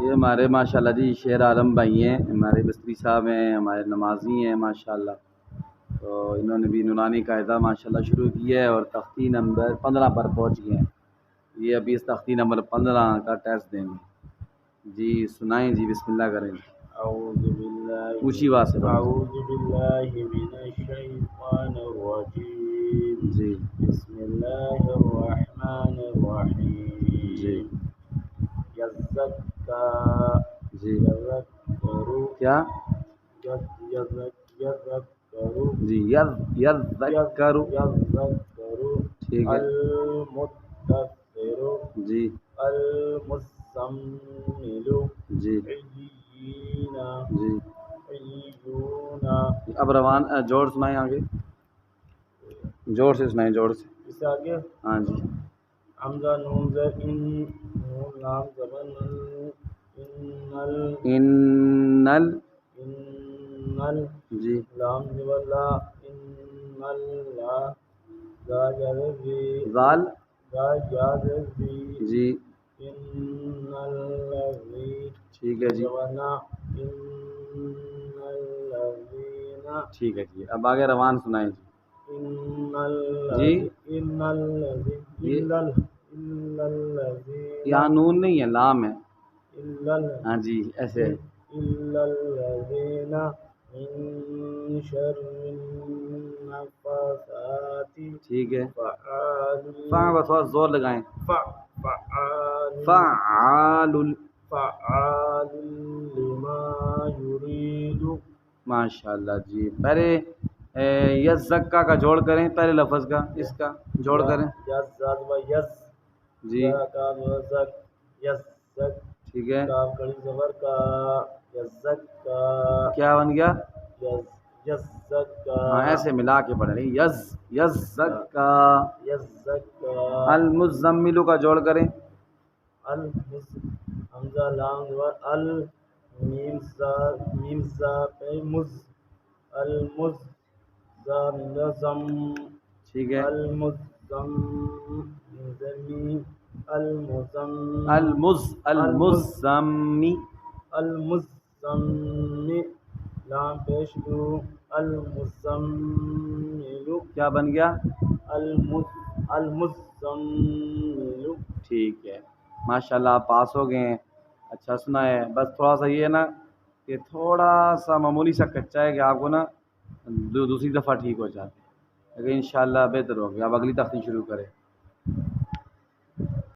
یہ ہمارے ماشاءاللہ جی شیر عالم بھائی ہیں، ہمارے بستری صاحب ہیں، ہمارے نمازی ہیں ماشاءاللہ. تو انہوں نے بھی نورانی قاعدہ ماشاءاللہ شروع کی ہے اور تختی نمبر 15 پر پہنچ گئے ہیں. یہ ابھی اس تختی نمبر 15 کا ٹیسٹ دیں گے. جی سنائیں جی، بسم اللہ کریں. اعوذ باللہ اونچی آواز سے پڑھیں. اعوذ باللہ من الشیطان الرجیم. جی بسم اللہ الرحمن جی الرحیم. یزکا جی یذکروا کیا یذکروا جی یذکر. یذکروا ٹھیک ہے المدثر جی المزمل جی علیین جی. علیون. اب روان جوڑ سنائیں آگے، جوڑ سے سنائیں، جوڑ سے. اس سے آگے ہاں جی. حمزہ نون زر ان نون لام زبر نل انل انل انل جی لام زبر لا انل لا زا جازی زال زا جازی جی. انل لذی ٹھیک ہے جی، زبرنا انل لذین ٹھیک ہے جی. اب آگے روان سنائیں جی. انل جی لذی انل لذی یہ انل لذین یہاں نون نہیں ہے، لام ہے. انل ہاں جی ایسے. إلا الذين من شر النفاثات ٹھیک ہے. فعال فاں بس تھوڑا زور لگائیں. فعال فعال. فعال لما يريد. ماشاءاللہ جی. پہلے یزکا کا جوڑ کریں، پہلے لفظ کا اس کا جوڑ کریں. یز زاد و یز جی کا زک یز زک ٹھیک ہے. کا کڑی زبر کا یزک کا کیا بن گیا؟ یز یز زک کا ہاں ایسے ملا کے پڑھ رہی. یزکا. یزک کا المزمل کا جوڑ کریں. المز حمزہ لام زبر ال میم زا پہ مز المز زم ٹھیک ہے. المزم زمین المزم المزمی. المزم لام پیش رو المزمل کیا بن گیا؟ المزمل. ٹھیک ہے ماشاءاللہ، آپ پاس ہو گئے ہیں. اچھا سنا ہے، بس تھوڑا سا یہ ہے نا کہ تھوڑا سا معمولی سا کچا ہے کہ آپ کو نا دوسری دفعہ ٹھیک ہو جاتے، لیکن انشاءاللہ بہتر ہو گیا. اب اگلی تختی شروع کریں.